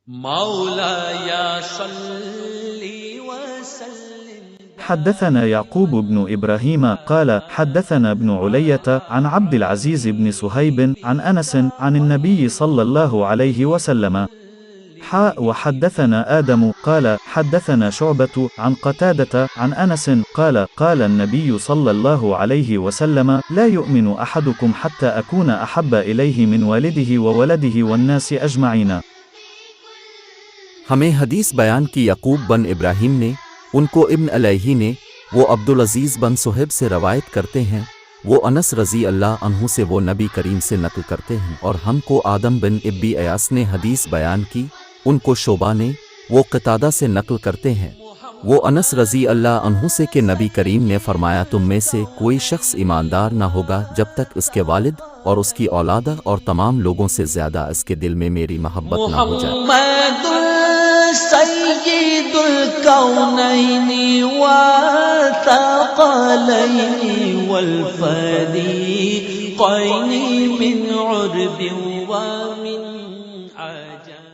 مولاي صل وسلم. حدثنا يعقوب بن إبراهيم قال حدثنا ابن علية عن عبد العزيز بن صهيب عن أنس عن النبي صلى الله عليه وسلم. وحدثنا آدم قال حدثنا شعبة عن قتادة عن أنس قال قال النبي صلى الله عليه وسلم لا يؤمن أحدكم حتى أكون أحب إليه من والده وولده والناس أجمعين. हमें हदीस बयान की याकूब बन इब्राहिम ने, उनको इब्न अलैही ने, वो अब्दुल अजीज़ बन सुहैब से रवायत करते हैं, वो अनस रज़ी अल्लाह अन्हु से वो नबी करीम से नकल करते हैं, और हमको आदम बिन इब्बी अयास ने हदीस बयान की, उनको शोबा ने, वो क़तादा से नकल करते हैं, वो अनस रज़ी अल्लाह अन्हु से कि नबी करीम ने फरमाया तुम में से कोई शख्स ईमानदार ना होगा जब तक उसके वालिद और उसकी औलाद और तमाम लोगों से ज़्यादा इसके दिल में मेरी मोहब्बत ना हो जाए। सय्यिदुल कौनैनि व थक़लैनि वल फ़रीक़ैनि मिन उर्बिन व मिन अजम।